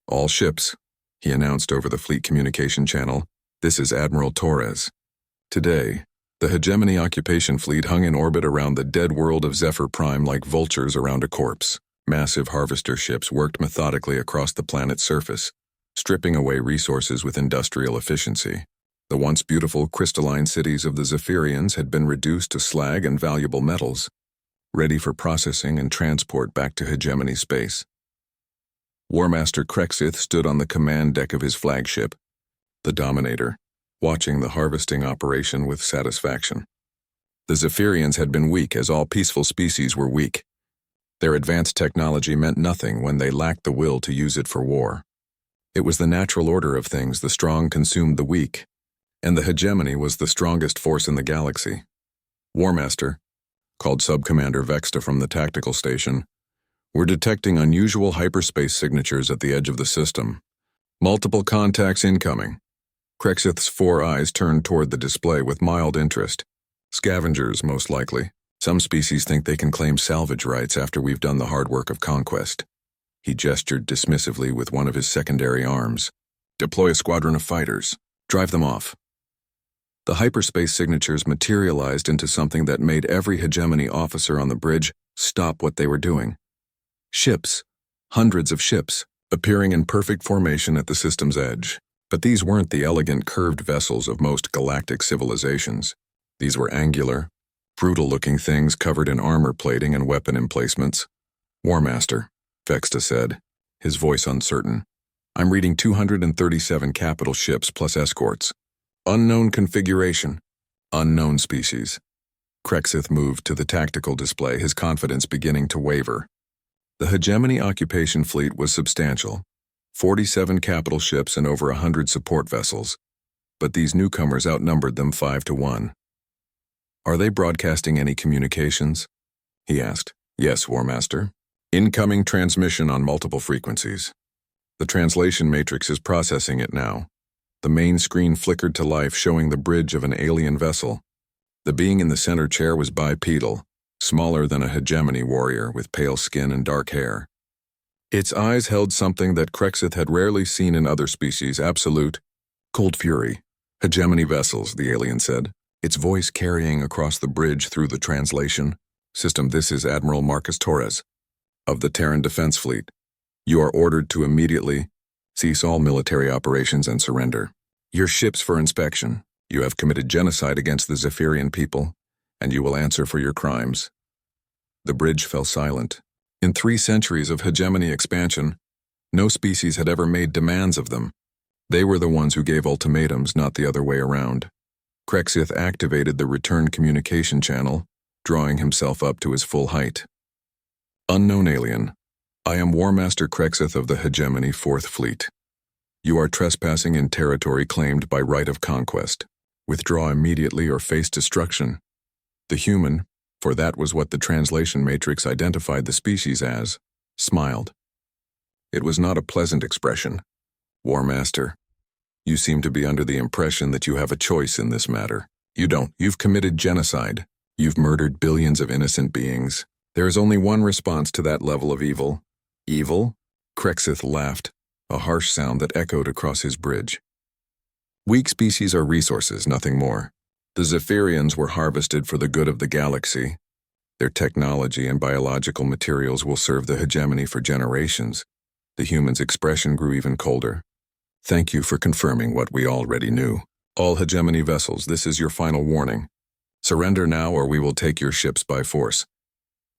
All ships, he announced over the fleet communication channel. This is Admiral Torres. Today, the Hegemony occupation fleet hung in orbit around the dead world of Zephyr Prime like vultures around a corpse. Massive harvester ships worked methodically across the planet's surface, stripping away resources with industrial efficiency. The once beautiful crystalline cities of the Zephyrians had been reduced to slag and valuable metals, ready for processing and transport back to Hegemony space. War Master Krexith stood on the command deck of his flagship, the Dominator, watching the harvesting operation with satisfaction. The Zephyrians had been weak, as all peaceful species were weak. Their advanced technology meant nothing when they lacked the will to use it for war. It was the natural order of things. The strong consumed the weak, and the Hegemony was the strongest force in the galaxy. War Master, called Subcommander Vexta from the tactical station, were detecting unusual hyperspace signatures at the edge of the system. Multiple contacts incoming. Krexith's 4 eyes turned toward the display with mild interest. Scavengers, most likely. Some species think they can claim salvage rights after we've done the hard work of conquest. He gestured dismissively with one of his secondary arms. Deploy a squadron of fighters. Drive them off. The hyperspace signatures materialized into something that made every Hegemony officer on the bridge stop what they were doing. Ships, hundreds of ships, appearing in perfect formation at the system's edge. But these weren't the elegant curved vessels of most galactic civilizations. These were angular, brutal-looking things covered in armor plating and weapon emplacements. War Master, Vexta said, his voice uncertain. I'm reading 237 capital ships plus escorts. Unknown configuration. Unknown species. Krexith moved to the tactical display, his confidence beginning to waver. The Hegemony occupation fleet was substantial. 47 capital ships and over 100 support vessels. But these newcomers outnumbered them 5-1. Are they broadcasting any communications? He asked. Yes, War Master. Incoming transmission on multiple frequencies. The translation matrix is processing it now. The main screen flickered to life, showing the bridge of an alien vessel. The being in the center chair was bipedal, smaller than a Hegemony warrior with pale skin and dark hair. Its eyes held something that Krexith had rarely seen in other species: absolute, cold fury. Hegemony vessels, the alien said, its voice carrying across the bridge through the translation. System, this is Admiral Marcus Torres, of the Terran Defense Fleet. You are ordered to immediately cease all military operations and surrender. Your ships for inspection. You have committed genocide against the Zephyrian people, and you will answer for your crimes. The bridge fell silent. In 3 centuries of Hegemony expansion, no species had ever made demands of them. They were the ones who gave ultimatums, not the other way around. Krexith activated the return communication channel, drawing himself up to his full height. Unknown alien. I am War Master Krexith of the Hegemony 4th Fleet. You are trespassing in territory claimed by right of conquest. Withdraw immediately or face destruction. The human, for that was what the translation matrix identified the species as, smiled. It was not a pleasant expression. War Master, you seem to be under the impression that you have a choice in this matter. You don't. You've committed genocide. You've murdered billions of innocent beings. There is only one response to that level of evil. Evil? Krexith laughed, a harsh sound that echoed across his bridge. Weak species are resources, nothing more. The Zephyrians were harvested for the good of the galaxy. Their technology and biological materials will serve the Hegemony for generations. The human's expression grew even colder. Thank you for confirming what we already knew. All Hegemony vessels, this is your final warning. Surrender now or we will take your ships by force.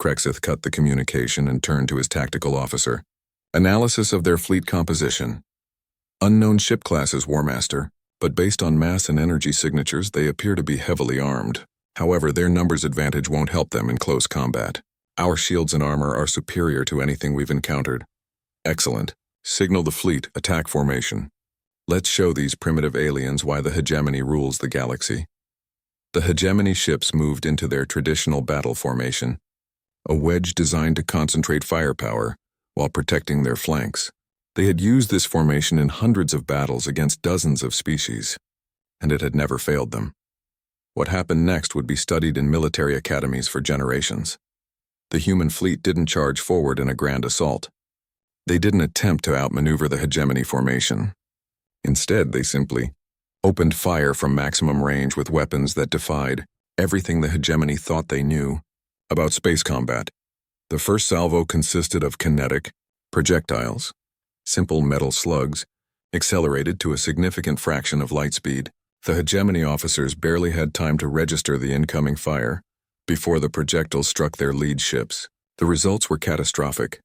Krexith cut the communication and turned to his tactical officer. Analysis of their fleet composition. Unknown ship classes, War Master, but based on mass and energy signatures, they appear to be heavily armed. However, their numbers advantage won't help them in close combat. Our shields and armor are superior to anything we've encountered. Excellent. Signal the fleet, attack formation. Let's show these primitive aliens why the Hegemony rules the galaxy. The Hegemony ships moved into their traditional battle formation, a wedge designed to concentrate firepower while protecting their flanks. They had used this formation in hundreds of battles against dozens of species, and it had never failed them. What happened next would be studied in military academies for generations. The human fleet didn't charge forward in a grand assault. They didn't attempt to outmaneuver the hegemony formation. Instead, they simply opened fire from maximum range with weapons that defied everything the hegemony thought they knew about space combat. The first salvo consisted of kinetic projectiles, simple metal slugs, accelerated to a significant fraction of light speed. The hegemony officers barely had time to register the incoming fire before the projectiles struck their lead ships. The results were catastrophic.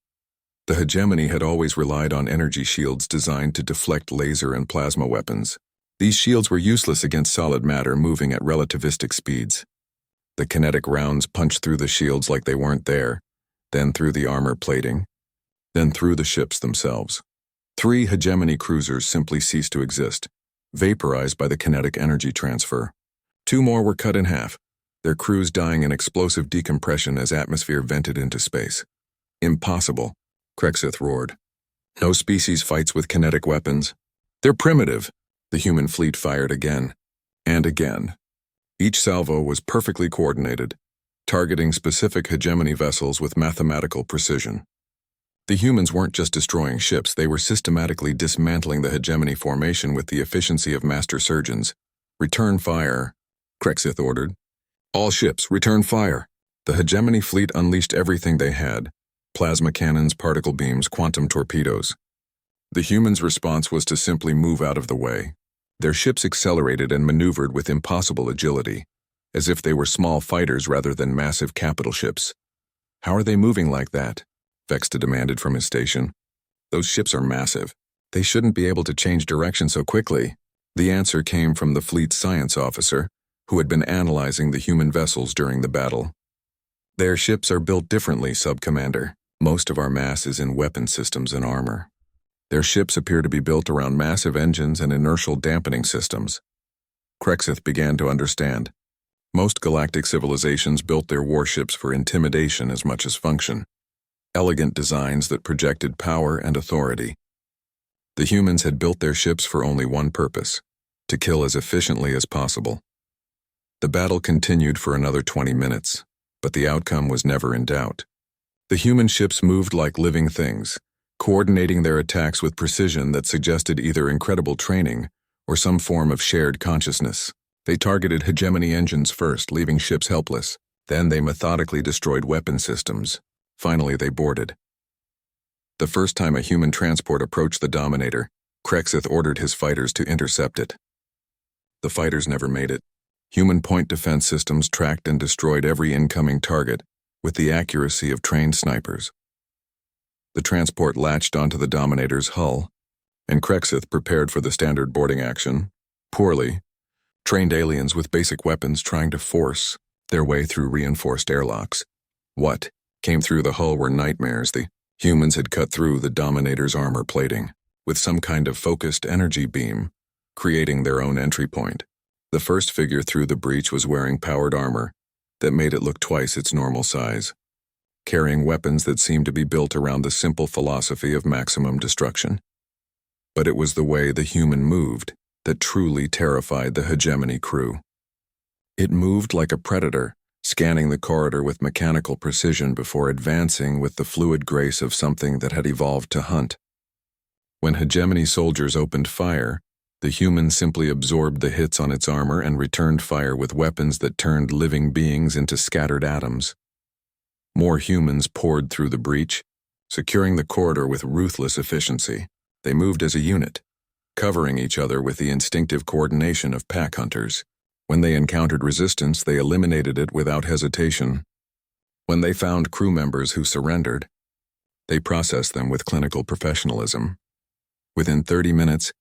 The hegemony had always relied on energy shields designed to deflect laser and plasma weapons. These shields were useless against solid matter moving at relativistic speeds. The kinetic rounds punched through the shields like they weren't there, then through the armor plating, then through the ships themselves. 3 hegemony cruisers simply ceased to exist, vaporized by the kinetic energy transfer. 2 more were cut in half, their crews dying in explosive decompression as atmosphere vented into space. Impossible, Krexith roared. No species fights with kinetic weapons. They're primitive. The human fleet fired again and again. Each salvo was perfectly coordinated, targeting specific hegemony vessels with mathematical precision. The humans weren't just destroying ships, they were systematically dismantling the hegemony formation with the efficiency of master surgeons. Return fire, Krexith ordered. All ships, return fire. The hegemony fleet unleashed everything they had: plasma cannons, particle beams, quantum torpedoes. The humans' response was to simply move out of the way. Their ships accelerated and maneuvered with impossible agility, as if they were small fighters rather than massive capital ships. How are they moving like that? Vexta demanded from his station. Those ships are massive. They shouldn't be able to change direction so quickly. The answer came from the fleet's science officer, who had been analyzing the human vessels during the battle. Their ships are built differently, Sub-Commander. Most of our mass is in weapon systems and armor. Their ships appear to be built around massive engines and inertial dampening systems. Krexith began to understand. Most galactic civilizations built their warships for intimidation as much as function. Elegant designs that projected power and authority. The humans had built their ships for only one purpose: to kill as efficiently as possible. The battle continued for another 20 minutes, but the outcome was never in doubt. The human ships moved like living things, coordinating their attacks with precision that suggested either incredible training or some form of shared consciousness. They targeted hegemony engines first, leaving ships helpless. Then they methodically destroyed weapon systems. Finally, they boarded. The first time a human transport approached the Dominator, Krexith ordered his fighters to intercept it. The fighters never made it. Human point defense systems tracked and destroyed every incoming target with the accuracy of trained snipers. The transport latched onto the Dominator's hull, and Krexith prepared for the standard boarding action. Poorly, trained aliens with basic weapons trying to force their way through reinforced airlocks. What came through the hull were nightmares. The humans had cut through the Dominator's armor plating with some kind of focused energy beam, creating their own entry point. The first figure through the breach was wearing powered armor that made it look twice its normal size, carrying weapons that seemed to be built around the simple philosophy of maximum destruction. But it was the way the human moved that truly terrified the hegemony crew. It moved like a predator, scanning the corridor with mechanical precision before advancing with the fluid grace of something that had evolved to hunt. When hegemony soldiers opened fire, the human simply absorbed the hits on its armor and returned fire with weapons that turned living beings into scattered atoms. More humans poured through the breach, securing the corridor with ruthless efficiency. They moved as a unit, covering each other with the instinctive coordination of pack hunters. When they encountered resistance, they eliminated it without hesitation. When they found crew members who surrendered, they processed them with clinical professionalism. Within 30 minutes,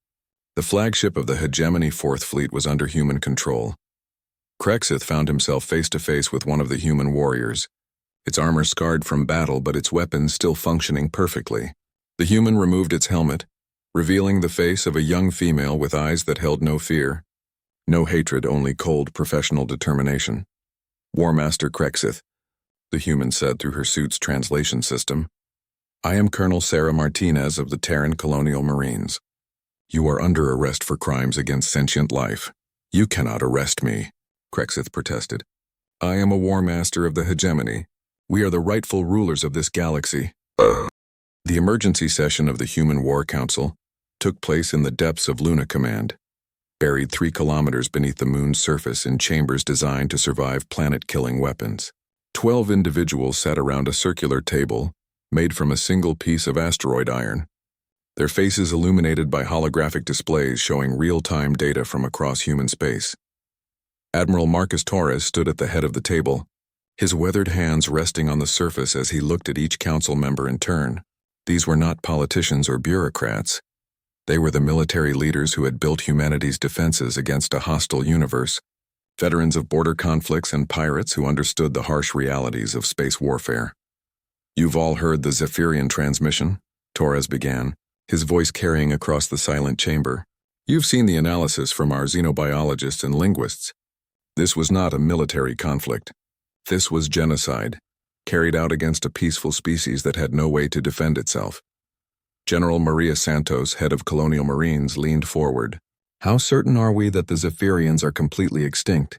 the flagship of the hegemony Fourth Fleet was under human control. Krexith found himself face to face with one of the human warriors, its armor scarred from battle but its weapons still functioning perfectly. The human removed its helmet, revealing the face of a young female with eyes that held no fear, no hatred, only cold professional determination. "War Master Krexith," the human said through her suit's translation system. "I am Colonel Sarah Martinez of the Terran Colonial Marines. You are under arrest for crimes against sentient life." "You cannot arrest me," Krexith protested. "I am a War Master of the hegemony. We are the rightful rulers of this galaxy." The emergency session of the Human War Council took place in the depths of Luna Command, buried 3 kilometers beneath the moon's surface in chambers designed to survive planet-killing weapons. 12 individuals sat around a circular table made from a single piece of asteroid iron, their faces illuminated by holographic displays showing real-time data from across human space. Admiral Marcus Torres stood at the head of the table, his weathered hands resting on the surface as he looked at each council member in turn. These were not politicians or bureaucrats. They were the military leaders who had built humanity's defenses against a hostile universe, veterans of border conflicts and pirates who understood the harsh realities of space warfare. "You've all heard the Zephyrian transmission," Torres began, his voice carrying across the silent chamber. "You've seen the analysis from our xenobiologists and linguists. This was not a military conflict. This was genocide, carried out against a peaceful species that had no way to defend itself." General Maria Santos, head of Colonial Marines, leaned forward. "How certain are we that the Zephyrians are completely extinct?"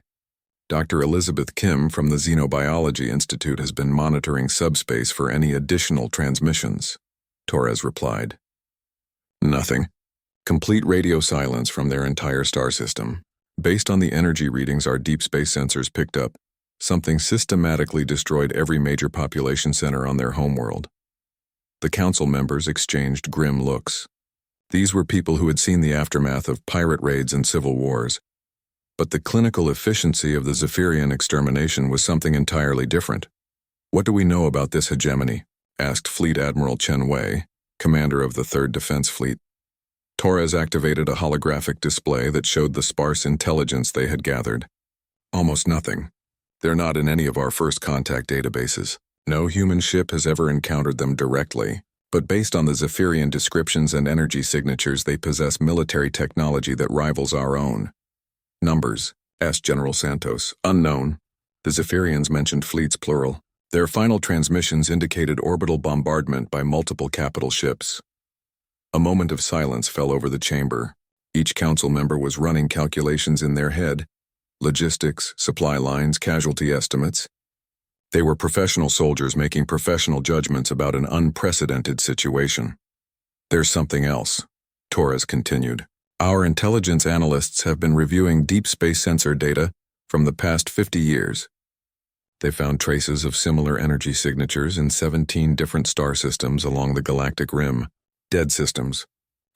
Dr. Elizabeth Kim from the Xenobiology Institute has been monitoring subspace for any additional transmissions, Torres replied. "Nothing. Complete radio silence from their entire star system. Based on the energy readings our deep space sensors picked up, something systematically destroyed every major population center on their homeworld." The council members exchanged grim looks. These were people who had seen the aftermath of pirate raids and civil wars. But the clinical efficiency of the Zephyrian extermination was something entirely different. "What do we know about this hegemony?" asked Fleet Admiral Chen Wei, commander of the 3rd Defense Fleet. Torres activated a holographic display that showed the sparse intelligence they had gathered. "Almost nothing. They're not in any of our first contact databases. No human ship has ever encountered them directly, but based on the Zephyrian descriptions and energy signatures, they possess military technology that rivals our own." "Numbers?" asked General Santos. "Unknown." The Zephyrians mentioned fleets plural. Their final transmissions indicated orbital bombardment by multiple capital ships. A moment of silence fell over the chamber. Each council member was running calculations in their head: logistics, supply lines, casualty estimates. They were professional soldiers making professional judgments about an unprecedented situation. "There's something else," Torres continued. "Our intelligence analysts have been reviewing deep space sensor data from the past 50 years. They found traces of similar energy signatures in 17 different star systems along the galactic rim. Dead systems.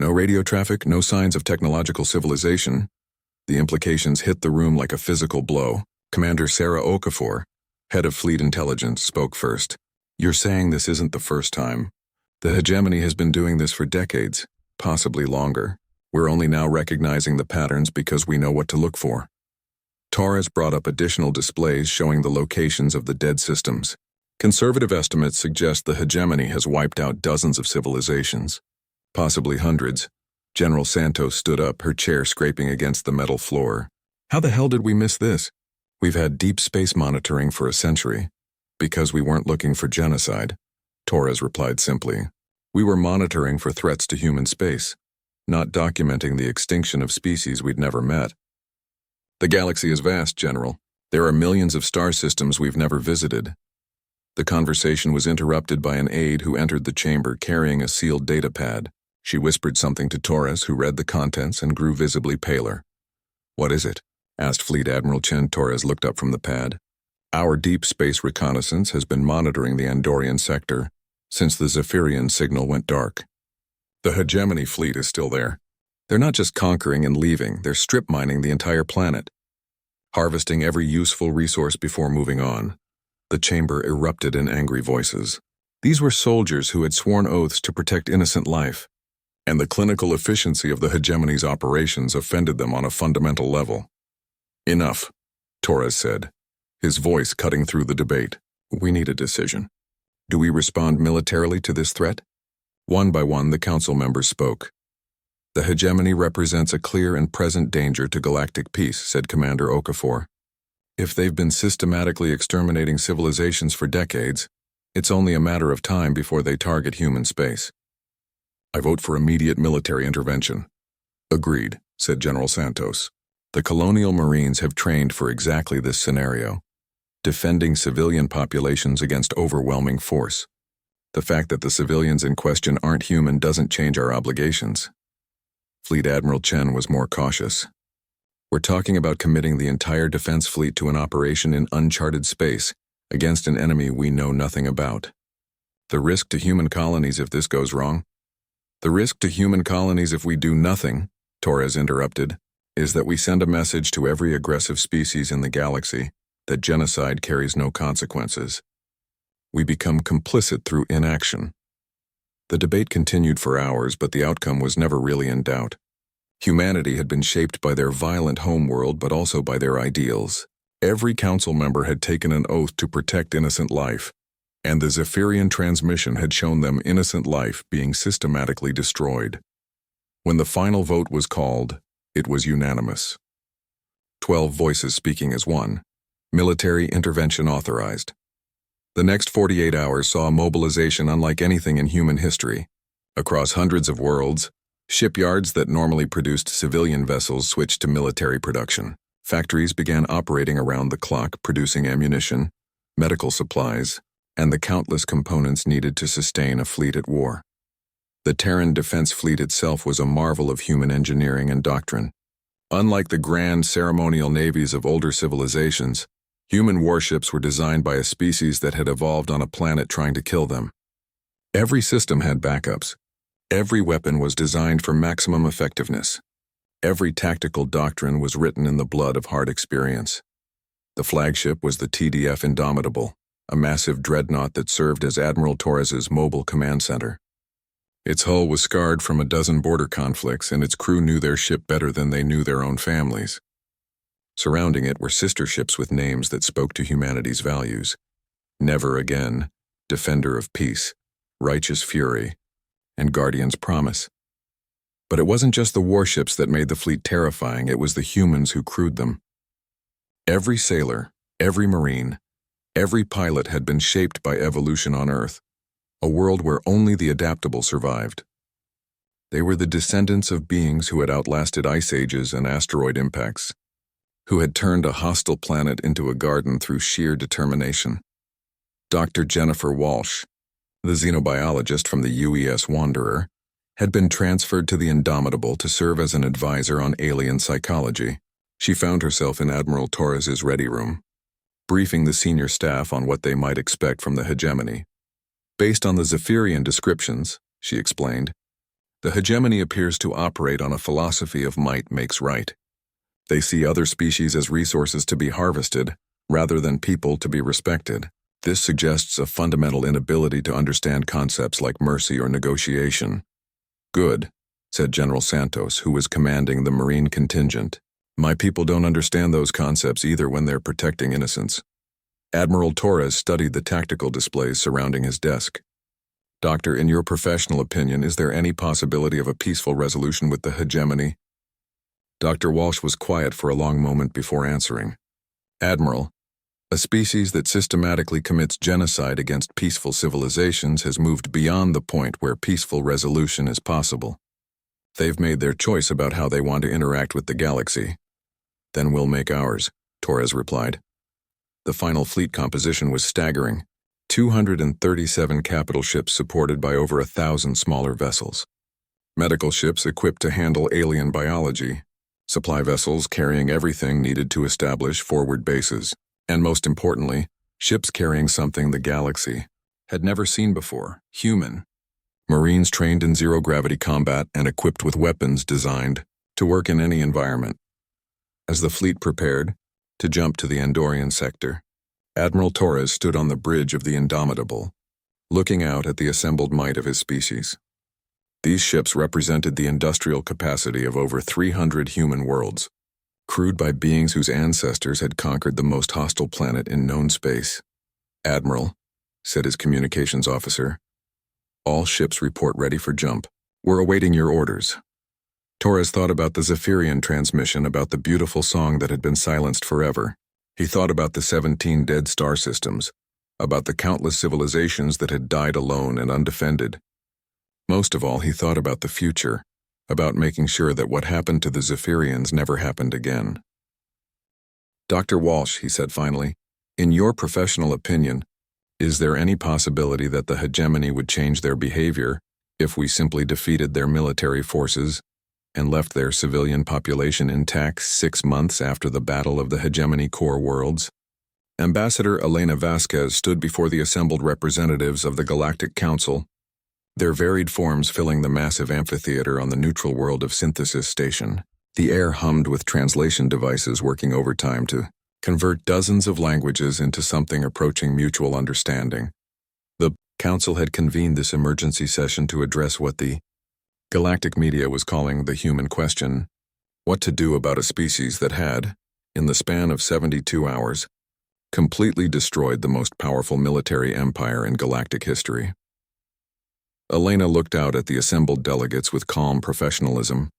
No radio traffic, no signs of technological civilization." The implications hit the room like a physical blow. Commander Sarah Okafor, head of Fleet Intelligence, spoke first. "You're saying this isn't the first time. The hegemony has been doing this for decades, possibly longer. We're only now recognizing the patterns because we know what to look for." Torres brought up additional displays showing the locations of the dead systems. "Conservative estimates suggest the hegemony has wiped out dozens of civilizations, possibly hundreds." General Santos stood up, her chair scraping against the metal floor. "How the hell did we miss this? We've had deep space monitoring for a century." "Because we weren't looking for genocide," Torres replied simply. "We were monitoring for threats to human space, not documenting the extinction of species we'd never met." "The galaxy is vast, General. There are millions of star systems we've never visited." The conversation was interrupted by an aide who entered the chamber carrying a sealed data pad. She whispered something to Torres, who read the contents and grew visibly paler. "What is it?" asked Fleet Admiral Chen. Torres looked up from the pad. "Our deep space reconnaissance has been monitoring the Andorian sector since the Zephyrian signal went dark. The hegemony fleet is still there. They're not just conquering and leaving, they're strip mining the entire planet, harvesting every useful resource before moving on." The chamber erupted in angry voices. These were soldiers who had sworn oaths to protect innocent life, and the clinical efficiency of the hegemony's operations offended them on a fundamental level. "Enough," Torres said, his voice cutting through the debate. "We need a decision. Do we respond militarily to this threat?" One by one, the council members spoke. "The hegemony represents a clear and present danger to galactic peace," said Commander Okafor. "If they've been systematically exterminating civilizations for decades, it's only a matter of time before they target human space." "I vote for immediate military intervention." "Agreed," said General Santos. "The Colonial Marines have trained for exactly this scenario, defending civilian populations against overwhelming force. The fact that the civilians in question aren't human doesn't change our obligations. Fleet Admiral Chen was more cautious. We're talking about committing the entire defense fleet to an operation in uncharted space against an enemy we know nothing about. The risk to human colonies if this goes wrong? The risk to human colonies if we do nothing, Torres interrupted, is that we send a message to every aggressive species in the galaxy that genocide carries no consequences. We become complicit through inaction. The debate continued for hours, but the outcome was never really in doubt. Humanity had been shaped by their violent homeworld, but also by their ideals. Every council member had taken an oath to protect innocent life, and the Zephyrian transmission had shown them innocent life being systematically destroyed. When the final vote was called, it was unanimous. 12 voices speaking as one. Military intervention authorized. The next 48 hours saw a mobilization unlike anything in human history. Across hundreds of worlds, shipyards that normally produced civilian vessels switched to military production. Factories began operating around the clock, producing ammunition, medical supplies, and the countless components needed to sustain a fleet at war. The Terran defense fleet itself was a marvel of human engineering and doctrine. Unlike the grand ceremonial navies of older civilizations, human warships were designed by a species that had evolved on a planet trying to kill them. Every system had backups. Every weapon was designed for maximum effectiveness. Every tactical doctrine was written in the blood of hard experience. The flagship was the TDF Indomitable, a massive dreadnought that served as Admiral Torres's mobile command center. Its hull was scarred from a dozen border conflicts, and its crew knew their ship better than they knew their own families. Surrounding it were sister ships with names that spoke to humanity's values. Never Again, Defender of Peace, Righteous Fury, and Guardian's Promise. But it wasn't just the warships that made the fleet terrifying, it was the humans who crewed them. Every sailor, every marine, every pilot had been shaped by evolution on Earth, a world where only the adaptable survived. They were the descendants of beings who had outlasted ice ages and asteroid impacts, who had turned a hostile planet into a garden through sheer determination. Dr. Jennifer Walsh, the xenobiologist from the UES Wanderer, had been transferred to the Indomitable to serve as an advisor on alien psychology. She found herself in Admiral Torres's ready room, briefing the senior staff on what they might expect from the hegemony. Based on the Zephyrian descriptions, she explained, the hegemony appears to operate on a philosophy of might makes right. They see other species as resources to be harvested, rather than people to be respected. This suggests a fundamental inability to understand concepts like mercy or negotiation. Good, said General Santos, who was commanding the Marine contingent. My people don't understand those concepts either when they're protecting innocents. Admiral Torres studied the tactical displays surrounding his desk. Doctor, in your professional opinion, is there any possibility of a peaceful resolution with the hegemony? Dr. Walsh was quiet for a long moment before answering. Admiral, a species that systematically commits genocide against peaceful civilizations has moved beyond the point where peaceful resolution is possible. They've made their choice about how they want to interact with the galaxy. Then we'll make ours, Torres replied. The final fleet composition was staggering. 237 capital ships supported by over 1,000 smaller vessels. Medical ships equipped to handle alien biology. Supply vessels carrying everything needed to establish forward bases. And most importantly, ships carrying something the galaxy had never seen before, human. Marines trained in zero-gravity combat and equipped with weapons designed to work in any environment. As the fleet prepared to jump to the Andorian sector, Admiral Torres stood on the bridge of the Indomitable, looking out at the assembled might of his species. These ships represented the industrial capacity of over 300 human worlds, crewed by beings whose ancestors had conquered the most hostile planet in known space. Admiral, said his communications officer, all ships report ready for jump. We're awaiting your orders. Torres thought about the Zephyrian transmission, about the beautiful song that had been silenced forever. He thought about the 17 dead star systems, about the countless civilizations that had died alone and undefended. Most of all, he thought about the future, about making sure that what happened to the Zephyrians never happened again. Dr. Walsh, he said finally, in your professional opinion, Is there any possibility that the hegemony would change their behavior if we simply defeated their military forces and left their civilian population intact 6 months after the Battle of the Hegemony Core Worlds? Ambassador Elena Vasquez stood before the assembled representatives of the Galactic Council, their varied forms filling the massive amphitheater on the neutral world of Synthesis Station. The air hummed with translation devices working overtime to convert dozens of languages into something approaching mutual understanding. The Council had convened this emergency session to address what the galactic media was calling the human question: what to do about a species that had, in the span of 72 hours, completely destroyed the most powerful military empire in galactic history. Elena looked out at the assembled delegates with calm professionalism.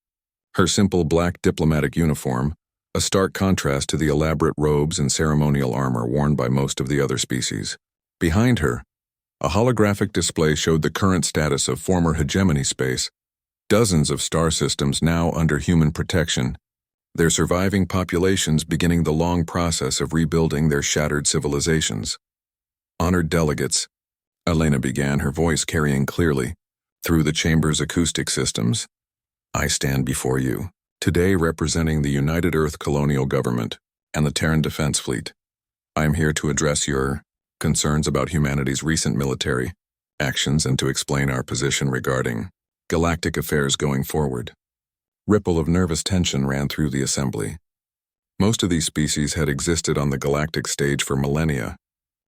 Her simple black diplomatic uniform, a stark contrast to the elaborate robes and ceremonial armor worn by most of the other species. Behind her, a holographic display showed the current status of former hegemony space, dozens of star systems now under human protection, their surviving populations beginning the long process of rebuilding their shattered civilizations. Honored delegates, Elena began, her voice carrying clearly through the chamber's acoustic systems. I stand before you, today representing the United Earth Colonial Government and the Terran Defense Fleet. I am here to address your concerns about humanity's recent military actions and to explain our position regarding galactic affairs going forward. Ripple of nervous tension ran through the assembly. Most of these species had existed on the galactic stage for millennia,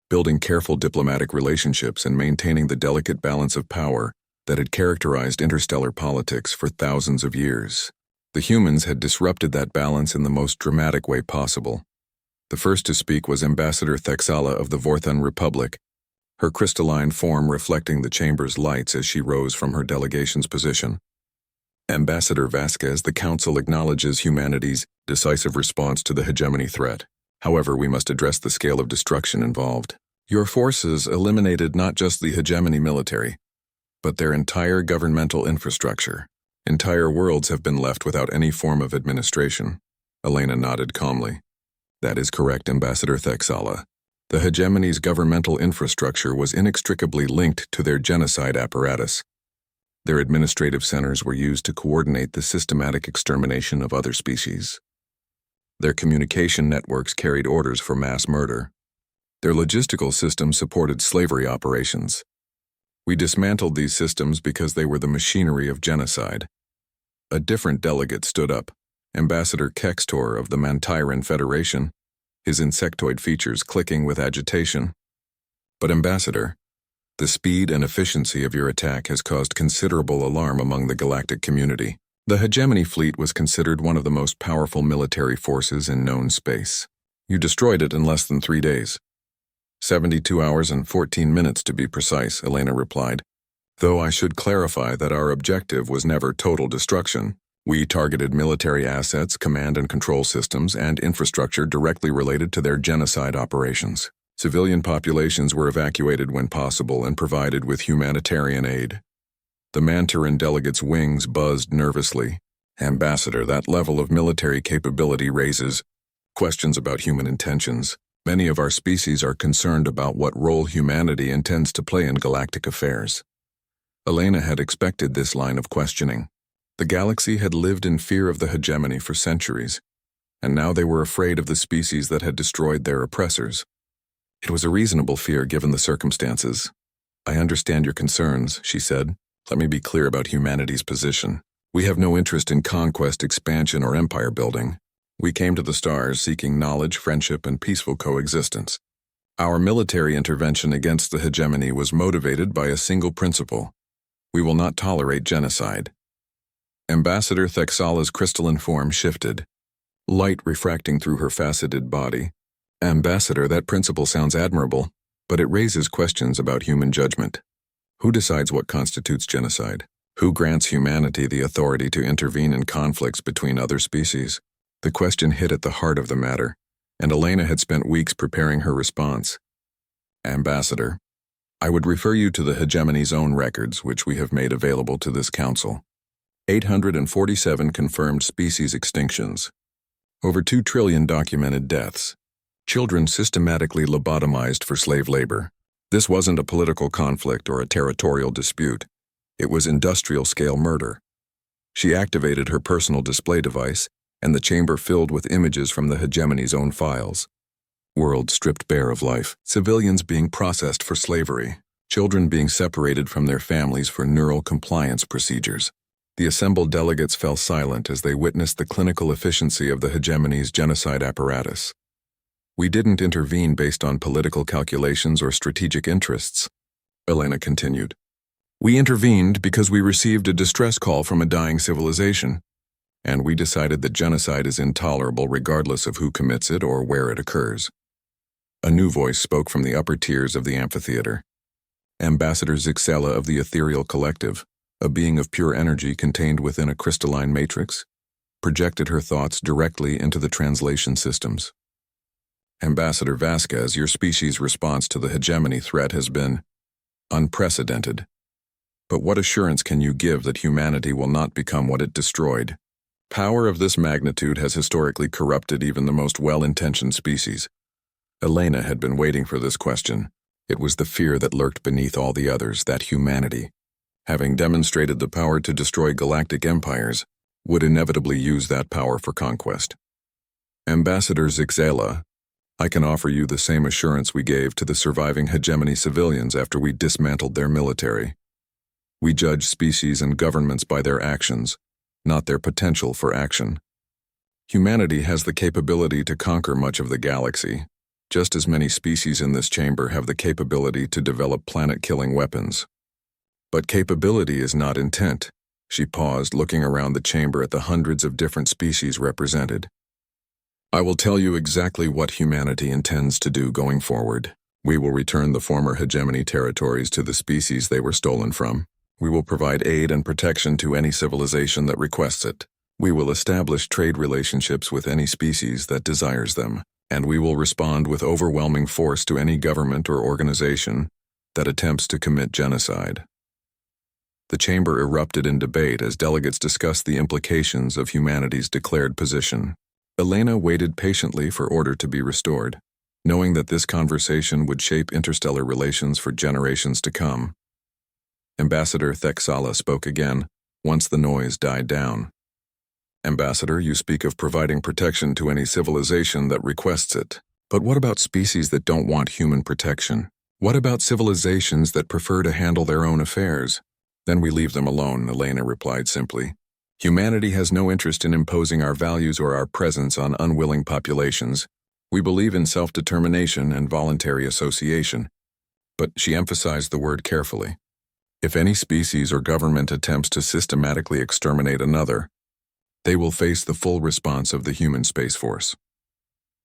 building careful diplomatic relationships and maintaining the delicate balance of power that had characterized interstellar politics for thousands of years. The humans had disrupted that balance in the most dramatic way possible. The first to speak was Ambassador Thexala of the Vorthon Republic, her crystalline form reflecting the chamber's lights as she rose from her delegation's position. Ambassador Vasquez, the Council acknowledges humanity's decisive response to the hegemony threat. However, we must address the scale of destruction involved. Your forces eliminated not just the hegemony military, but their entire governmental infrastructure. Entire worlds have been left without any form of administration. Elena nodded calmly. That is correct, Ambassador Thexala. The hegemony's governmental infrastructure was inextricably linked to their genocide apparatus. Their administrative centers were used to coordinate the systematic extermination of other species. Their communication networks carried orders for mass murder. Their logistical systems supported slavery operations. We dismantled these systems because they were the machinery of genocide. A different delegate stood up, Ambassador Kextor of the Mantyran Federation, his insectoid features clicking with agitation. But Ambassador, the speed and efficiency of your attack has caused considerable alarm among the galactic community. The hegemony fleet was considered one of the most powerful military forces in known space. You destroyed it in less than 3 days. 72 hours and 14 minutes to be precise, Elena replied. Though I should clarify that our objective was never total destruction. We targeted military assets, command and control systems, and infrastructure directly related to their genocide operations. Civilian populations were evacuated when possible and provided with humanitarian aid. The Mantyran delegate's wings buzzed nervously. Ambassador, that level of military capability raises questions about human intentions. Many of our species are concerned about what role humanity intends to play in galactic affairs. Elena had expected this line of questioning. The galaxy had lived in fear of the hegemony for centuries, and now they were afraid of the species that had destroyed their oppressors. It was a reasonable fear given the circumstances. I understand your concerns, she said. Let me be clear about humanity's position. We have no interest in conquest, expansion, or empire building. We came to the stars seeking knowledge, friendship, and peaceful coexistence. Our military intervention against the hegemony was motivated by a single principle. We will not tolerate genocide. Ambassador Thexala's crystalline form shifted, light refracting through her faceted body. Ambassador, that principle sounds admirable, but it raises questions about human judgment. Who decides what constitutes genocide? Who grants humanity the authority to intervene in conflicts between other species? The question hit at the heart of the matter, and Elena had spent weeks preparing her response. Ambassador, I would refer you to the hegemony's own records, which we have made available to this council. 847 confirmed species extinctions. Over 2 trillion documented deaths. Children systematically lobotomized for slave labor. This wasn't a political conflict or a territorial dispute. It was industrial-scale murder. She activated her personal display device, and the chamber filled with images from the hegemony's own files. World stripped bare of life, civilians being processed for slavery, children being separated from their families for neural compliance procedures. The assembled delegates fell silent as they witnessed the clinical efficiency of the hegemony's genocide apparatus. We didn't intervene based on political calculations or strategic interests, Elena continued. We intervened because we received a distress call from a dying civilization, and we decided that genocide is intolerable regardless of who commits it or where it occurs. A new voice spoke from the upper tiers of the amphitheater. Ambassador Zixella of the Ethereal Collective, a being of pure energy contained within a crystalline matrix, projected her thoughts directly into the translation systems. Ambassador Vasquez, your species' response to the hegemony threat has been unprecedented. But what assurance can you give that humanity will not become what it destroyed? Power of this magnitude has historically corrupted even the most well-intentioned species. Elena had been waiting for this question. It was the fear that lurked beneath all the others, that humanity, having demonstrated the power to destroy galactic empires, would inevitably use that power for conquest. Ambassador Zixella, I can offer you the same assurance we gave to the surviving hegemony civilians after we dismantled their military. We judge species and governments by their actions, not their potential for action. Humanity has the capability to conquer much of the galaxy, just as many species in this chamber have the capability to develop planet-killing weapons. But capability is not intent. She paused, looking around the chamber at the hundreds of different species represented. I will tell you exactly what humanity intends to do going forward. We will return the former hegemony territories to the species they were stolen from. We will provide aid and protection to any civilization that requests it. We will establish trade relationships with any species that desires them, and we will respond with overwhelming force to any government or organization that attempts to commit genocide. The chamber erupted in debate as delegates discussed the implications of humanity's declared position. Elena waited patiently for order to be restored, knowing that this conversation would shape interstellar relations for generations to come. Ambassador Thexala spoke again, once the noise died down. Ambassador, you speak of providing protection to any civilization that requests it. But what about species that don't want human protection? What about civilizations that prefer to handle their own affairs? Then we leave them alone, Elena replied simply. Humanity has no interest in imposing our values or our presence on unwilling populations. We believe in self-determination and voluntary association. But she emphasized the word carefully. If any species or government attempts to systematically exterminate another, they will face the full response of the human Space Force.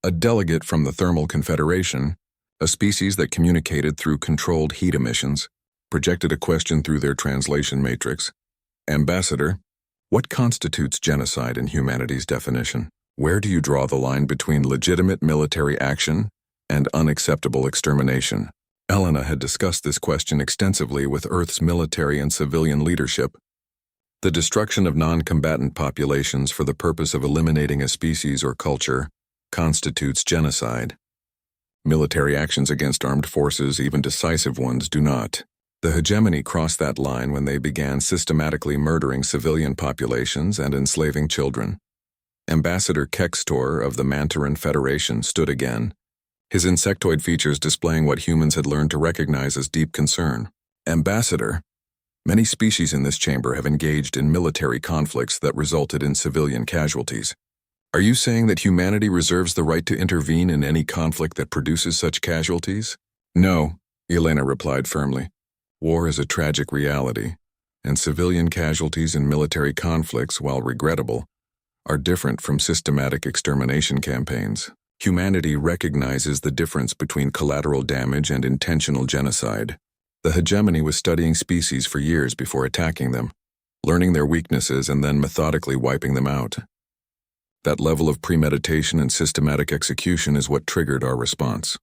A delegate from the Thermal Confederation, a species that communicated through controlled heat emissions, projected a question through their translation matrix. Ambassador, what constitutes genocide in humanity's definition? Where do you draw the line between legitimate military action and unacceptable extermination? Elena had discussed this question extensively with Earth's military and civilian leadership. The destruction of non-combatant populations for the purpose of eliminating a species or culture constitutes genocide. Military actions against armed forces, even decisive ones, do not. The hegemony crossed that line when they began systematically murdering civilian populations and enslaving children. Ambassador Kextor of the Mantaran Federation stood again, his insectoid features displaying what humans had learned to recognize as deep concern. Ambassador, many species in this chamber have engaged in military conflicts that resulted in civilian casualties. Are you saying that humanity reserves the right to intervene in any conflict that produces such casualties? No, Elena replied firmly. War is a tragic reality, and civilian casualties in military conflicts, while regrettable, are different from systematic extermination campaigns. Humanity recognizes the difference between collateral damage and intentional genocide. The hegemony was studying species for years before attacking them, learning their weaknesses and then methodically wiping them out. That level of premeditation and systematic execution is what triggered our response.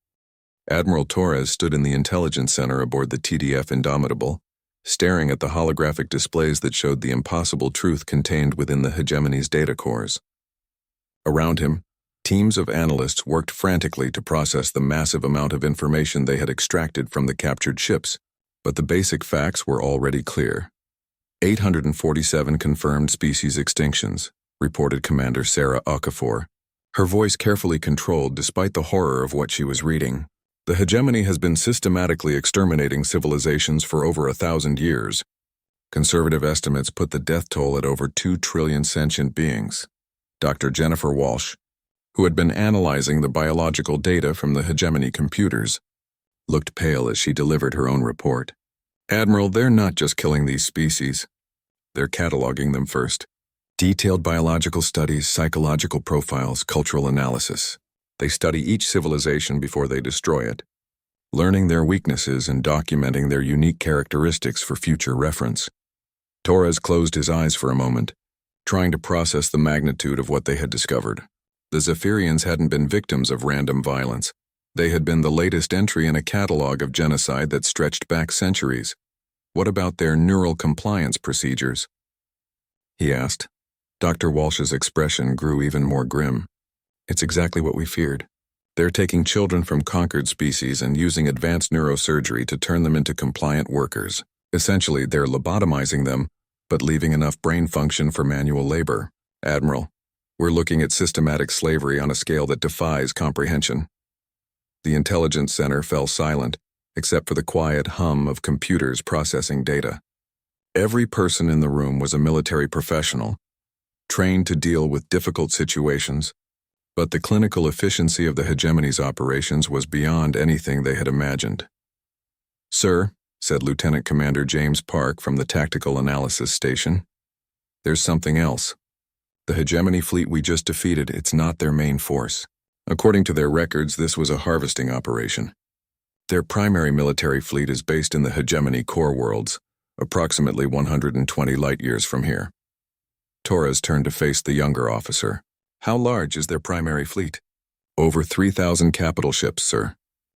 Admiral Torres stood in the intelligence center aboard the TDF Indomitable, staring at the holographic displays that showed the impossible truth contained within the hegemony's data cores. Around him, Teams of analysts worked frantically to process the massive amount of information they had extracted from the captured ships, but the basic facts were already clear. 847 confirmed species extinctions, reported Commander Sarah Okafor, her voice carefully controlled despite the horror of what she was reading. The hegemony has been systematically exterminating civilizations for over 1,000 years. Conservative estimates put the death toll at over 2 trillion sentient beings. Dr. Jennifer Walsh, who had been analyzing the biological data from the hegemony computers, looked pale as she delivered her own report. Admiral, they're not just killing these species. They're cataloging them first. Detailed biological studies, psychological profiles, cultural analysis. They study each civilization before they destroy it, learning their weaknesses and documenting their unique characteristics for future reference. Torres closed his eyes for a moment, trying to process the magnitude of what they had discovered. The Zephyrians hadn't been victims of random violence. They had been the latest entry in a catalog of genocide that stretched back centuries. What about their neural compliance procedures? He asked. Dr. Walsh's expression grew even more grim. It's exactly what we feared. They're taking children from conquered species and using advanced neurosurgery to turn them into compliant workers. Essentially, they're lobotomizing them, but leaving enough brain function for manual labor. Admiral, we're looking at systematic slavery on a scale that defies comprehension. The intelligence center fell silent, except for the quiet hum of computers processing data. Every person in the room was a military professional, trained to deal with difficult situations, but the clinical efficiency of the hegemony's operations was beyond anything they had imagined. Sir, said Lieutenant Commander James Park from the Tactical Analysis Station, there's something else. The hegemony fleet we just defeated, it's not their main force. According to their records, this was a harvesting operation. Their primary military fleet is based in the hegemony core worlds, approximately 120 light-years from here. Torres turned to face the younger officer. How large is their primary fleet? Over 3,000 capital ships, sir,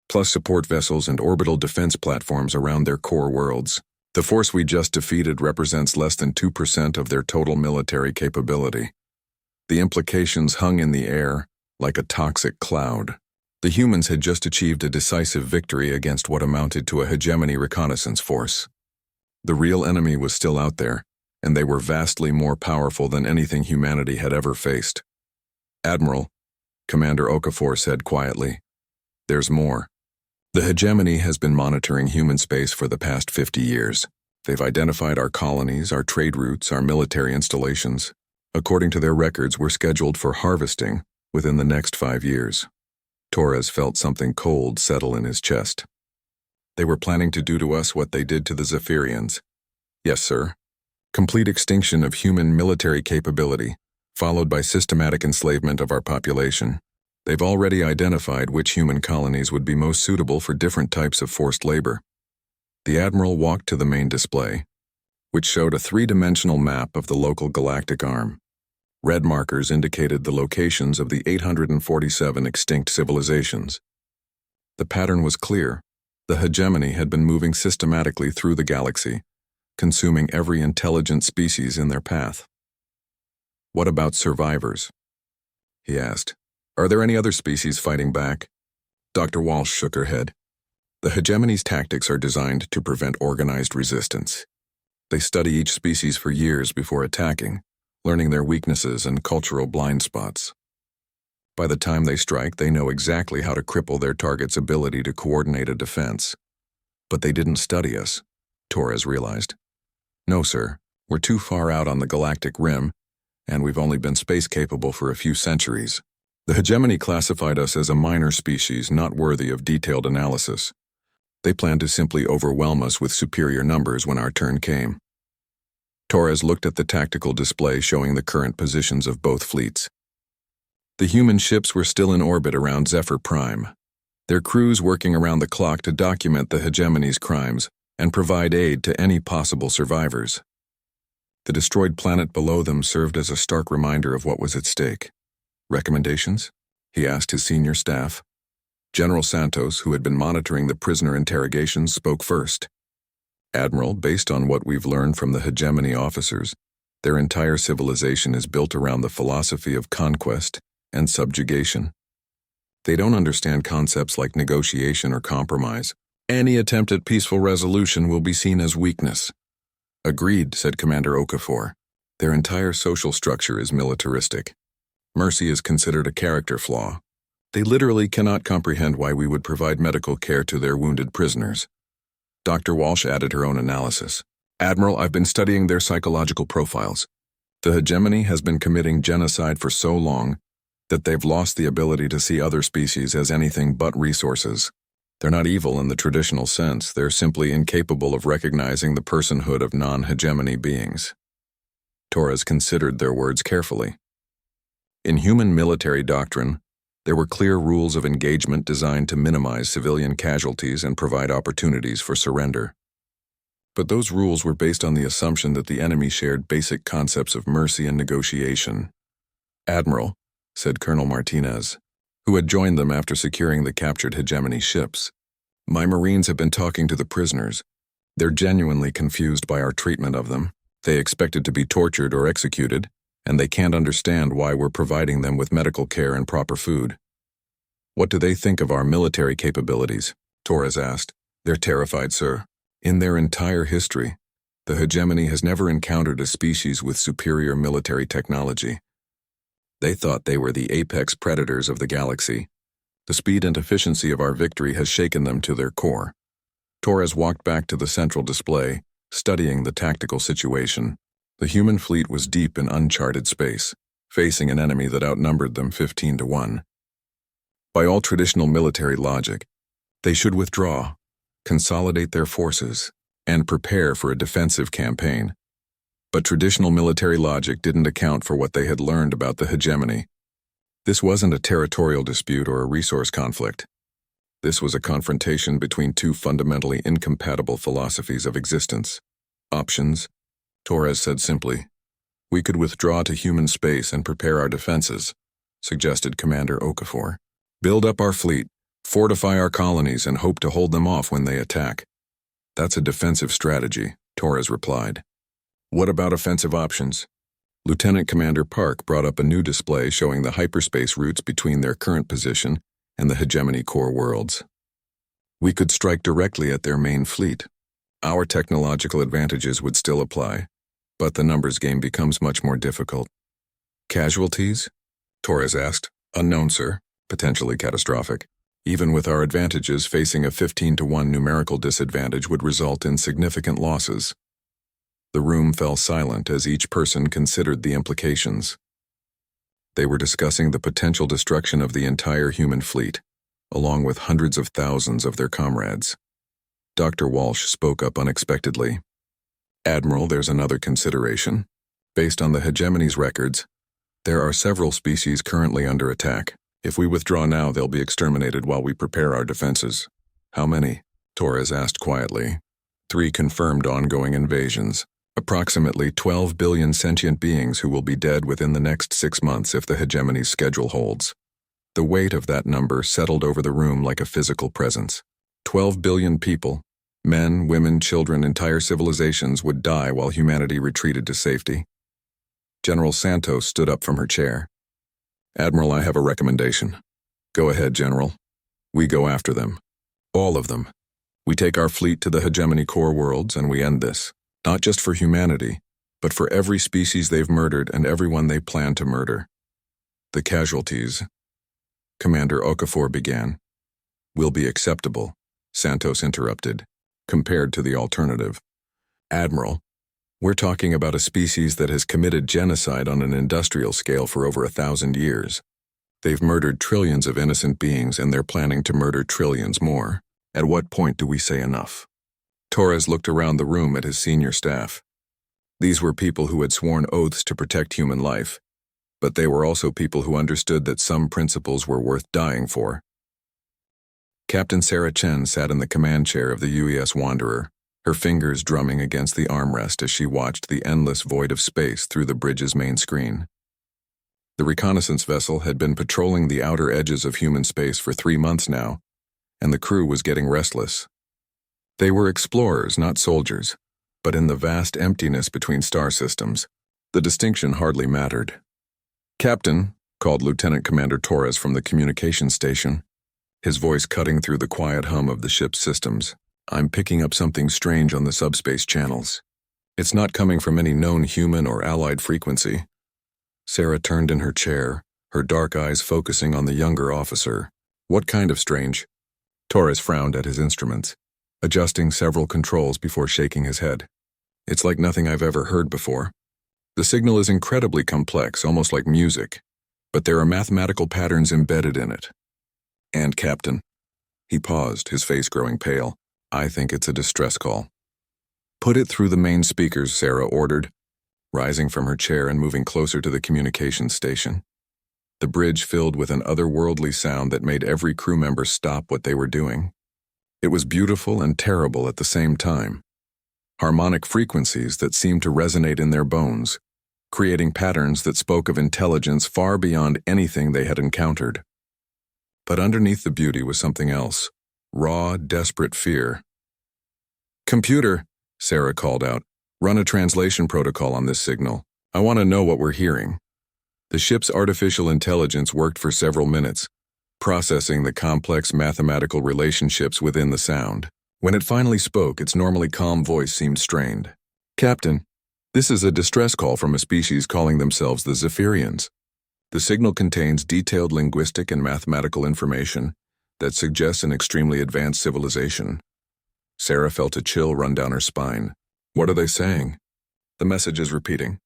plus support vessels and orbital defense platforms around their core worlds. The force we just defeated represents less than 2% of their total military capability. The implications hung in the air like a toxic cloud. The humans had just achieved a decisive victory against what amounted to a hegemony reconnaissance force. The real enemy was still out there, and they were vastly more powerful than anything humanity had ever faced. Admiral, Commander Okafor said quietly, there's more. The hegemony has been monitoring human space for the past 50 years. They've identified our colonies, our trade routes, our military installations. According to their records, we're scheduled for harvesting within the next 5 years. Torres felt something cold settle in his chest. They were planning to do to us what they did to the Zephyrians. Yes, sir. Complete extinction of human military capability, followed by systematic enslavement of our population. They've already identified which human colonies would be most suitable for different types of forced labor. The Admiral walked to the main display, which showed a 3-dimensional map of the local galactic arm. Red markers indicated the locations of the 847 extinct civilizations. The pattern was clear. The hegemony had been moving systematically through the galaxy, consuming every intelligent species in their path. What about survivors? He asked. Are there any other species fighting back? Dr. Walsh shook her head. The hegemony's tactics are designed to prevent organized resistance. They study each species for years before attacking, learning their weaknesses and cultural blind spots. By the time they strike, they know exactly how to cripple their target's ability to coordinate a defense. But they didn't study us, Torres realized. No, sir, we're too far out on the galactic rim, and we've only been space-capable for a few centuries. The hegemony classified us as a minor species not worthy of detailed analysis. They planned to simply overwhelm us with superior numbers when our turn came. Torres looked at the tactical display showing the current positions of both fleets. The human ships were still in orbit around Zephyr Prime, their crews working around the clock to document the hegemony's crimes and provide aid to any possible survivors. The destroyed planet below them served as a stark reminder of what was at stake. Recommendations? He asked his senior staff. General Santos, who had been monitoring the prisoner interrogations, spoke first. Admiral, based on what we've learned from the hegemony officers, their entire civilization is built around the philosophy of conquest and subjugation. They don't understand concepts like negotiation or compromise. Any attempt at peaceful resolution will be seen as weakness. Agreed, said Commander Okafor. Their entire social structure is militaristic. Mercy is considered a character flaw. They literally cannot comprehend why we would provide medical care to their wounded prisoners. Dr. Walsh added her own analysis. Admiral, I've been studying their psychological profiles. The hegemony has been committing genocide for so long that they've lost the ability to see other species as anything but resources. They're not evil in the traditional sense, they're simply incapable of recognizing the personhood of non-hegemony beings. Torres considered their words carefully. In human military doctrine, there were clear rules of engagement designed to minimize civilian casualties and provide opportunities for surrender. But those rules were based on the assumption that the enemy shared basic concepts of mercy and negotiation. Admiral, said Colonel Martinez, who had joined them after securing the captured hegemony ships, my Marines have been talking to the prisoners. They're genuinely confused by our treatment of them. They expected to be tortured or executed, and they can't understand why we're providing them with medical care and proper food. What do they think of our military capabilities? Torres asked. They're terrified, sir. In their entire history, the hegemony has never encountered a species with superior military technology. They thought they were the apex predators of the galaxy. The speed and efficiency of our victory has shaken them to their core. Torres walked back to the central display, studying the tactical situation. The human fleet was deep in uncharted space, facing an enemy that outnumbered them 15-1. By all traditional military logic, they should withdraw, consolidate their forces, and prepare for a defensive campaign. But traditional military logic didn't account for what they had learned about the hegemony. This wasn't a territorial dispute or a resource conflict. This was a confrontation between two fundamentally incompatible philosophies of existence. Options, Torres said simply. We could withdraw to human space and prepare our defenses, suggested Commander Okafor. Build up our fleet, fortify our colonies, and hope to hold them off when they attack. That's a defensive strategy, Torres replied. What about offensive options? Lieutenant Commander Park brought up a new display showing the hyperspace routes between their current position and the hegemony core worlds. We could strike directly at their main fleet. Our technological advantages would still apply, but the numbers game becomes much more difficult. Casualties? Torres asked. Unknown, sir. Potentially catastrophic. Even with our advantages, facing a 15-1 numerical disadvantage would result in significant losses. The room fell silent as each person considered the implications. They were discussing the potential destruction of the entire human fleet, along with hundreds of thousands of their comrades. Dr. Walsh spoke up unexpectedly. Admiral, there's another consideration. Based on the hegemony's records, there are several species currently under attack. If we withdraw now, they'll be exterminated while we prepare our defenses. How many? Torres asked quietly. 3 confirmed ongoing invasions. Approximately 12 billion sentient beings who will be dead within the next 6 months if the hegemony's schedule holds. The weight of that number settled over the room like a physical presence. 12 billion people, men, women, children, entire civilizations would die while humanity retreated to safety. General Santos stood up from her chair. Admiral, I have a recommendation. Go ahead, General. We go after them. All of them. We take our fleet to the hegemony core worlds and we end this. Not just for humanity, but for every species they've murdered and everyone they plan to murder. The casualties, Commander Okafor began, will be acceptable, Santos interrupted, compared to the alternative. Admiral, we're talking about a species that has committed genocide on an industrial scale for over 1,000 years. They've murdered trillions of innocent beings and they're planning to murder trillions more. At what point do we say enough? Torres looked around the room at his senior staff. These were people who had sworn oaths to protect human life, but they were also people who understood that some principles were worth dying for. Captain Sarah Chen sat in the command chair of the UES Wanderer, her fingers drumming against the armrest as she watched the endless void of space through the bridge's main screen. The reconnaissance vessel had been patrolling the outer edges of human space for 3 months now, and the crew was getting restless. They were explorers, not soldiers, but in the vast emptiness between star systems, the distinction hardly mattered. Captain, called Lieutenant Commander Torres from the communications station, his voice cutting through the quiet hum of the ship's systems. "I'm picking up something strange on the subspace channels. It's not coming from any known human or allied frequency." Sarah turned in her chair, her dark eyes focusing on the younger officer. "What kind of strange?" Torres frowned at his instruments, adjusting several controls before shaking his head. "It's like nothing I've ever heard before. The signal is incredibly complex, almost like music, but there are mathematical patterns embedded in it. And, Captain," he paused, his face growing pale, "I think it's a distress call." "Put it through the main speakers," Sarah ordered, rising from her chair and moving closer to the communications station. The bridge filled with an otherworldly sound that made every crew member stop what they were doing. It was beautiful and terrible at the same time. Harmonic frequencies that seemed to resonate in their bones, creating patterns that spoke of intelligence far beyond anything they had encountered. But underneath the beauty was something else, raw, desperate fear. "Computer," Sarah called out, "run a translation protocol on this signal. I want to know what we're hearing." The ship's artificial intelligence worked for several minutes, processing the complex mathematical relationships within the sound. When it finally spoke, its normally calm voice seemed strained. "Captain, this is a distress call from a species calling themselves the Zephyrians. The signal contains detailed linguistic and mathematical information that suggests an extremely advanced civilization." Sarah felt a chill run down her spine. "What are they saying?" The message is repeating.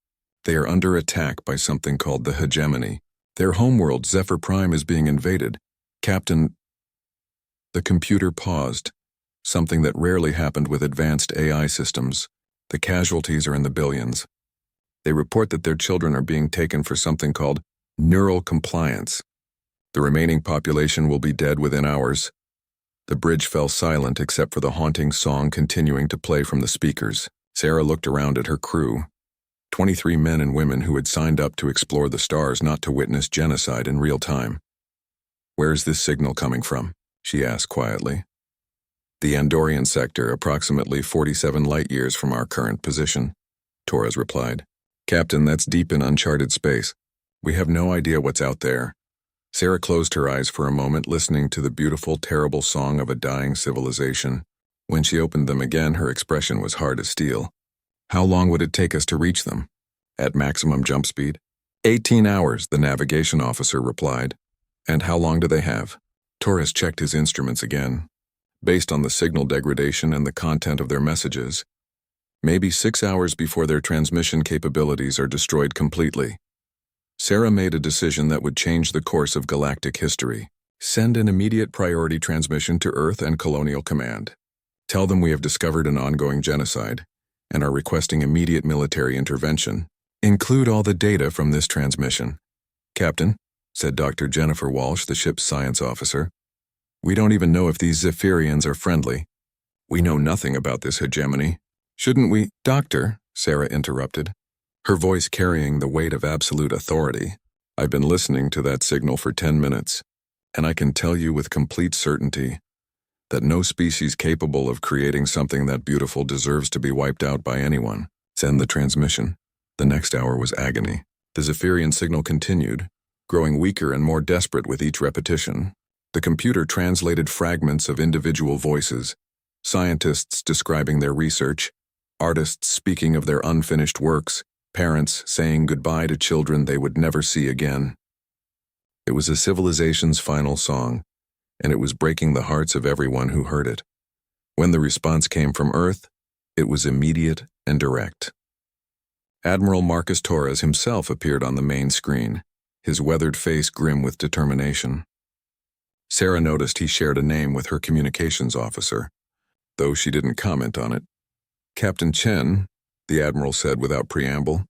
"They are under attack by something called the hegemony. Their homeworld, Zephyr Prime, is being invaded. Captain..." The computer paused, something that rarely happened with advanced AI systems. "The casualties are in the billions. They report that their children are being taken for something called neural compliance. The remaining population will be dead within hours." The bridge fell silent except for the haunting song continuing to play from the speakers. Sarah looked around at her crew. 23 men and women who had signed up to explore the stars, not to witness genocide in real time. "Where is this signal coming from?" she asked quietly. "The Andorian sector, approximately 47 light-years from our current position," Torres replied. "Captain, that's deep in uncharted space. We have no idea what's out there." Sarah closed her eyes for a moment, listening to the beautiful, terrible song of a dying civilization. When she opened them again, her expression was hard as steel. "How long would it take us to reach them?" "At maximum jump speed?" 18 hours, the navigation officer replied. "And how long do they have?" Torres checked his instruments again. "Based on the signal degradation and the content of their messages, maybe 6 hours before their transmission capabilities are destroyed completely." Sarah made a decision that would change the course of galactic history. "Send an immediate priority transmission to Earth and Colonial Command. Tell them we have discovered an ongoing genocide and are requesting immediate military intervention. Include all the data from this transmission." "Captain," said Dr. Jennifer Walsh, the ship's science officer, "we don't even know if these Zephyrians are friendly. We know nothing about this hegemony. Shouldn't we—" "Doctor," Sarah interrupted, her voice carrying the weight of absolute authority, "I've been listening to that signal for 10 minutes, and I can tell you with complete certainty that no species capable of creating something that beautiful deserves to be wiped out by anyone. Send the transmission." The next hour was agony. The Zephyrian signal continued, growing weaker and more desperate with each repetition. The computer translated fragments of individual voices, scientists describing their research, artists speaking of their unfinished works, parents saying goodbye to children they would never see again. It was a civilization's final song, and it was breaking the hearts of everyone who heard it. When the response came from Earth, it was immediate and direct. Admiral Marcus Torres himself appeared on the main screen, his weathered face grim with determination. Sarah noticed he shared a name with her communications officer, though she didn't comment on it. "Captain Chen," the Admiral said without preamble,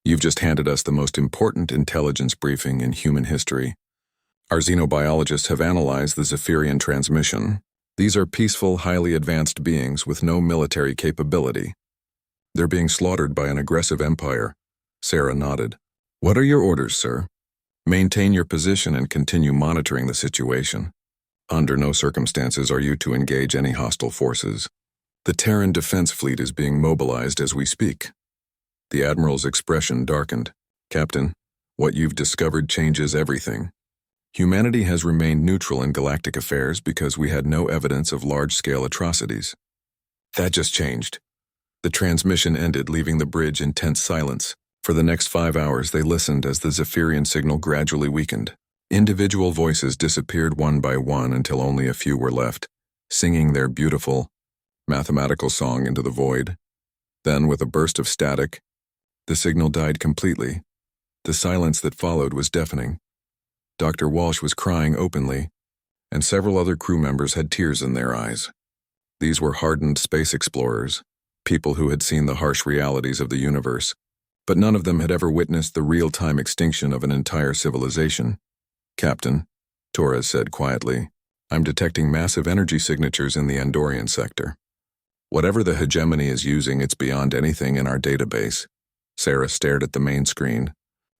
"you've just handed us the most important intelligence briefing in human history. Our xenobiologists have analyzed the Zephyrian transmission. These are peaceful, highly advanced beings with no military capability. They're being slaughtered by an aggressive empire." Sarah nodded. "What are your orders, sir?" "Maintain your position and continue monitoring the situation. Under no circumstances are you to engage any hostile forces. The Terran Defense Fleet is being mobilized as we speak." The Admiral's expression darkened. "Captain, What you've discovered changes everything. Humanity has remained neutral in galactic affairs because we had no evidence of large-scale atrocities. That just changed. The transmission ended, leaving the bridge in tense silence. For the next 5 hours, they listened as the Zephyrian signal gradually weakened. Individual voices disappeared one by one until only a few were left, singing their beautiful, mathematical song into the void. Then, with a burst of static, the signal died completely. The silence that followed was deafening. Dr. Walsh was crying openly, and several other crew members had tears in their eyes. These were hardened space explorers, people who had seen the harsh realities of the universe, but none of them had ever witnessed the real-time extinction of an entire civilization. "Captain," Torres said quietly, "I'm detecting massive energy signatures in the Andorian sector. Whatever the hegemony is using, it's beyond anything in our database." Sarah stared at the main screen,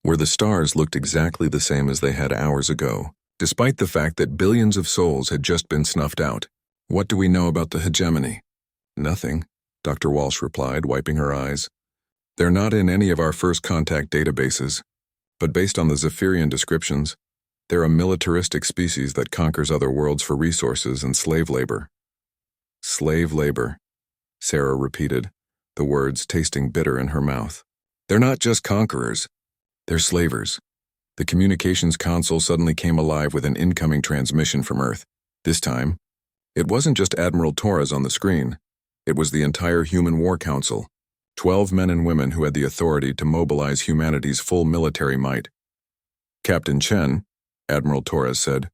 where the stars looked exactly the same as they had hours ago, despite the fact that billions of souls had just been snuffed out. "What do we know about the hegemony?" "Nothing," Dr. Walsh replied, wiping her eyes. "They're not in any of our first contact databases, but based on the Zephyrian descriptions, they're a militaristic species that conquers other worlds for resources and slave labor." "Slave labor," Sarah repeated, the words tasting bitter in her mouth. "They're not just conquerors. They're slavers." The communications console suddenly came alive with an incoming transmission from Earth. This time, it wasn't just Admiral Torres on the screen. It was the entire Human War Council, 12 men and women who had the authority to mobilize humanity's full military might. "Captain Chen," Admiral Torres said,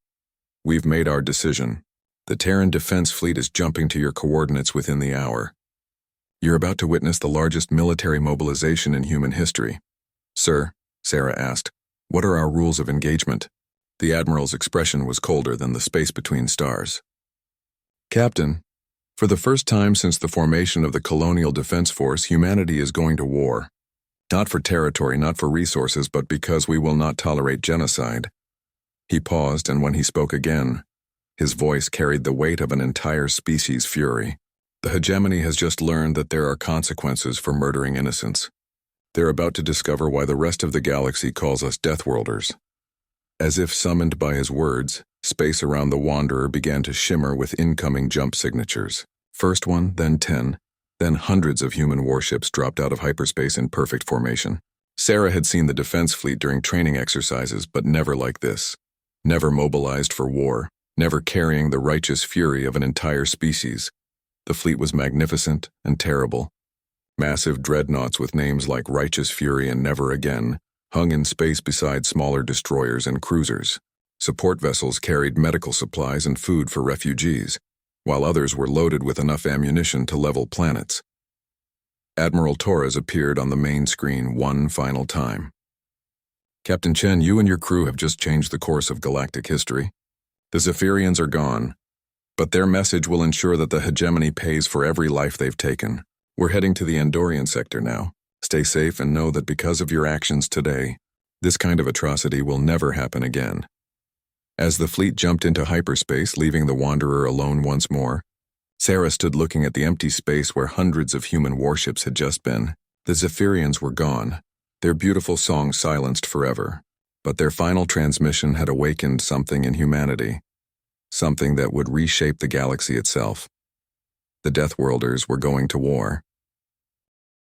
"we've made our decision. The Terran Defense Fleet is jumping to your coordinates within the hour. You're about to witness the largest military mobilization in human history." "Sir," Sarah asked, "what are our rules of engagement?" The Admiral's expression was colder than the space between stars. "Captain, for the first time since the formation of the Colonial Defense Force, humanity is going to war. Not for territory, not for resources, but because we will not tolerate genocide." He paused, and when he spoke again, his voice carried the weight of an entire species' fury. "The hegemony has just learned that there are consequences for murdering innocents. They're about to discover why the rest of the galaxy calls us Deathworlders." As if summoned by his words, space around the Wanderer began to shimmer with incoming jump signatures. First one, then 10, then hundreds of human warships dropped out of hyperspace in perfect formation. Sarah had seen the defense fleet during training exercises, but never like this. Never mobilized for war, never carrying the righteous fury of an entire species. The fleet was magnificent and terrible. Massive dreadnoughts with names like Righteous Fury and Never Again hung in space beside smaller destroyers and cruisers. Support vessels carried medical supplies and food for refugees, while others were loaded with enough ammunition to level planets. Admiral Torres appeared on the main screen one final time. "Captain Chen, you and your crew have just changed the course of galactic history. The Zephyrians are gone, but their message will ensure that the hegemony pays for every life they've taken. We're heading to the Andorian sector now. Stay safe and know that because of your actions today, this kind of atrocity will never happen again." As the fleet jumped into hyperspace, leaving the Wanderer alone once more, Sarah stood looking at the empty space where hundreds of human warships had just been. The Zephyrians were gone, their beautiful song silenced forever, but their final transmission had awakened something in humanity, something that would reshape the galaxy itself. The Deathworlders were going to war.